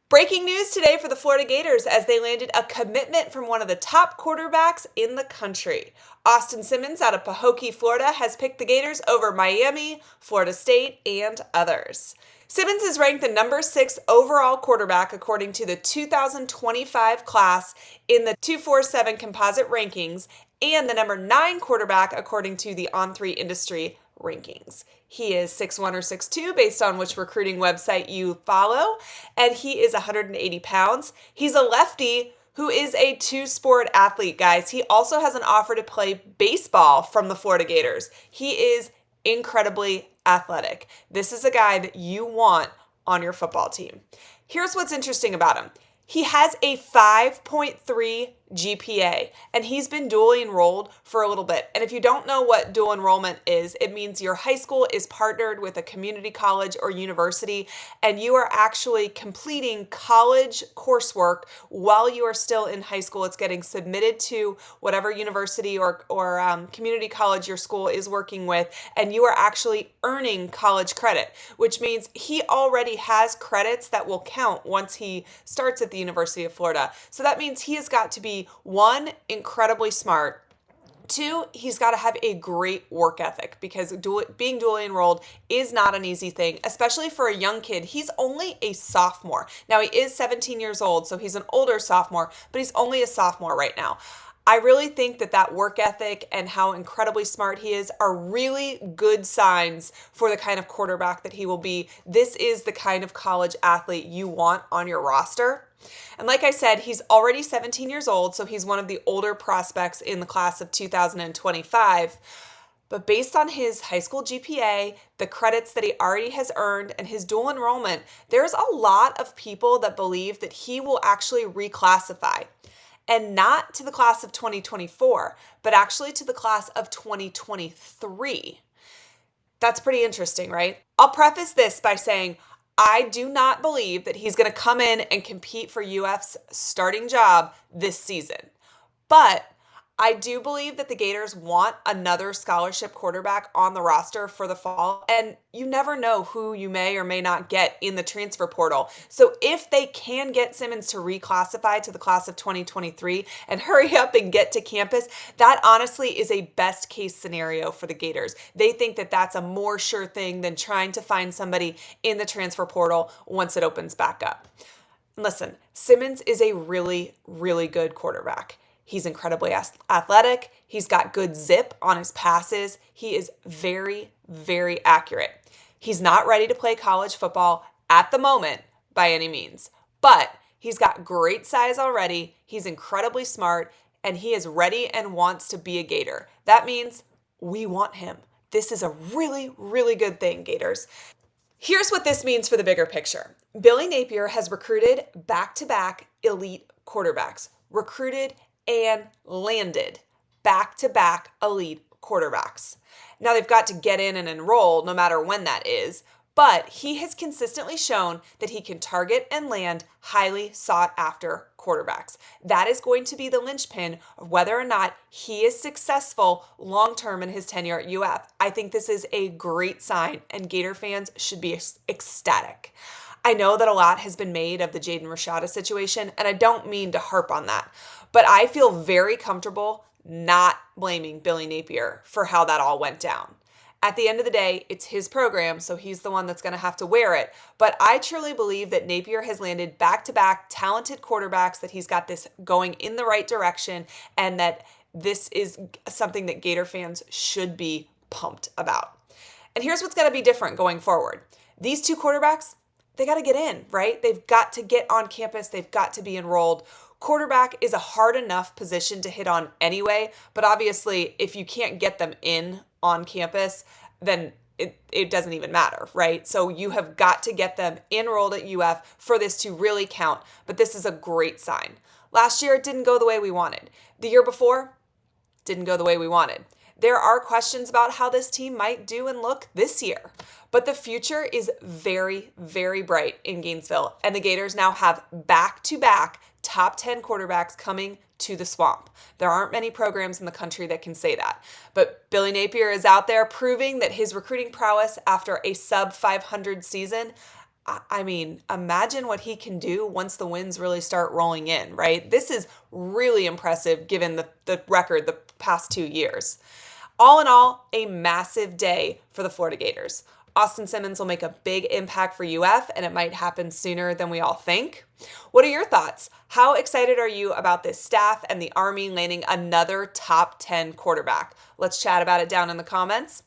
Breaking news today for the Florida Gators as they landed a commitment from one of the top quarterbacks in the country. Austin Simmons out of Pahokee, Florida has picked the Gators over Miami, Florida State, and others. Simmons is ranked the number 6 overall quarterback according to the 2025 class in the 247 composite rankings and the number 9 quarterback according to the On3 industry rankings. He is 6'1 or 6'2 based on which recruiting website you follow, and he is 180 pounds. He's a lefty who is a two-sport athlete, guys. He also has an offer to play baseball from the Florida Gators. He is incredibly athletic. This is a guy that you want on your football team. Here's what's interesting about him. He has a 5.3 GPA, and he's been dually enrolled for a little bit. And if you don't know what dual enrollment is, it means your high school is partnered with a community college or university, and you are actually completing college coursework while you are still in high school. It's getting submitted to whatever university or community college your school is working with, and you are actually earning college credit, which means he already has credits that will count once he starts at the University of Florida. So that means he has got to be, one, incredibly smart. Two, he's got to have a great work ethic because being dually enrolled is not an easy thing, especially for a young kid. He's only a sophomore. Now, he is 17 years old, so he's an older sophomore, but he's only a sophomore right now. I really think that work ethic and how incredibly smart he is are really good signs for the kind of quarterback that he will be. This is the kind of college athlete you want on your roster. And like I said, he's already 17 years old, so he's one of the older prospects in the class of 2025. But based on his high school GPA, the credits that he already has earned, and his dual enrollment, there's a lot of people that believe that he will actually reclassify. And not to the class of 2024, but actually to the class of 2023. That's pretty interesting, right? I'll preface this by saying I do not believe that he's going to come in and compete for UF's starting job this season. But I do believe that the Gators want another scholarship quarterback on the roster for the fall, and you never know who you may or may not get in the transfer portal. So if they can get Simmons to reclassify to the class of 2023 and hurry up and get to campus, that honestly is a best case scenario for the Gators. They think that that's a more sure thing than trying to find somebody in the transfer portal once it opens back up. Listen, Simmons is a really, really good quarterback. He's incredibly athletic. He's got good zip on his passes. He is very, very accurate. He's not ready to play college football at the moment by any means, but he's got great size already. He's incredibly smart, and he is ready and wants to be a Gator. That means we want him. This is a really, really good thing, Gators. Here's what this means for the bigger picture. Billy Napier has recruited back-to-back elite quarterbacks, recruited and landed back-to-back elite quarterbacks. Now they've got to get in and enroll no matter when that is, but he has consistently shown that he can target and land highly sought after quarterbacks. That is going to be the linchpin of whether or not he is successful long-term in his tenure at UF. I think this is a great sign, and Gator fans should be ecstatic. I know that a lot has been made of the Jaden Rashada situation, and I don't mean to harp on that, but I feel very comfortable not blaming Billy Napier for how that all went down. At the end of the day, it's his program, so he's the one that's going to have to wear it. But I truly believe that Napier has landed back-to-back talented quarterbacks, that he's got this going in the right direction, and that this is something that Gator fans should be pumped about. And here's what's going to be different going forward. These two quarterbacks, they got to get in, right? They've got to get on campus. They've got to be enrolled. Quarterback is a hard enough position to hit on anyway, but obviously if you can't get them in on campus, then it doesn't even matter, right? So you have got to get them enrolled at UF for this to really count, but this is a great sign. Last year, it didn't go the way we wanted. The year before, didn't go the way we wanted. There are questions about how this team might do and look this year, but the future is very, very bright in Gainesville, and the Gators now have back-to-back top 10 quarterbacks coming to the Swamp. There aren't many programs in the country that can say that, but Billy Napier is out there proving that his recruiting prowess after a sub 500 season, I mean, imagine what he can do once the wins really start rolling in, right? This is really impressive given the record the past 2 years. All in all, a massive day for the Florida Gators. Austin Simmons will make a big impact for UF, and it might happen sooner than we all think. What are your thoughts? How excited are you about this staff and the Army landing another top 10 quarterback? Let's chat about it down in the comments.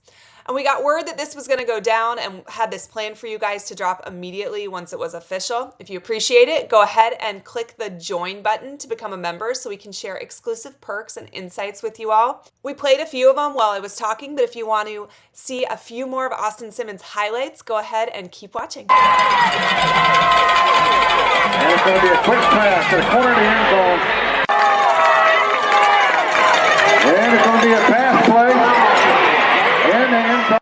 And we got word that this was going to go down and had this plan for you guys to drop immediately once it was official. If you appreciate it, go ahead and click the join button to become a member so we can share exclusive perks and insights with you all. We played a few of them while I was talking, but if you want to see a few more of Austin Simmons' highlights, go ahead and keep watching. And it's going to be a quick pass to the corner of the end zone. And it's going to be a pass play. In the end zone.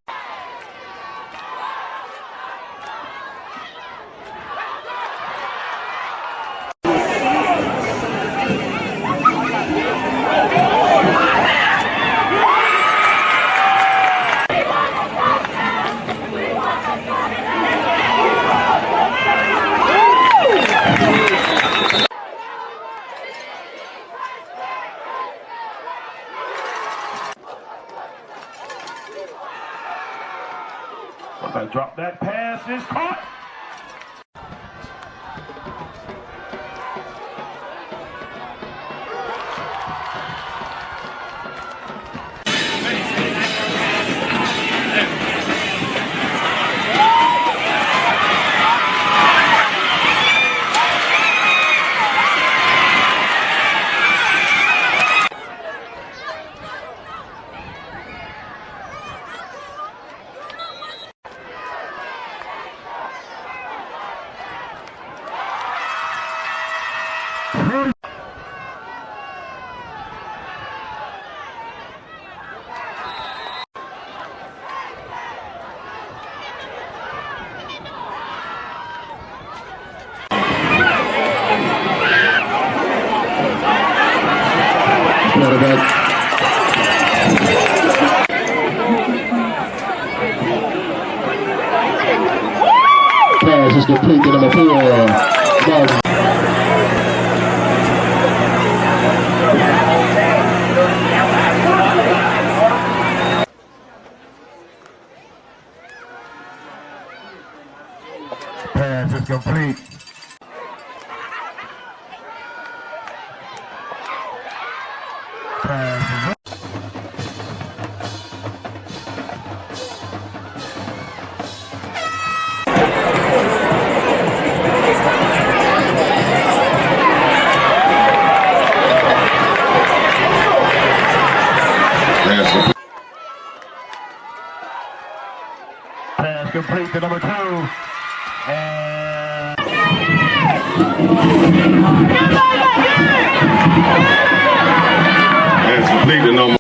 Drop that pass is caught. Pass is complete to number 4. Pass is complete. Pass is up. Pass complete to number 2. And pass complete to number.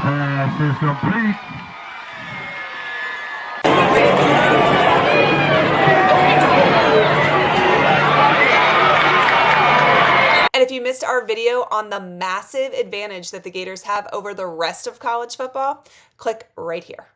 pass is complete. And if you missed our video on the massive advantage that the Gators have over the rest of college football, click right here.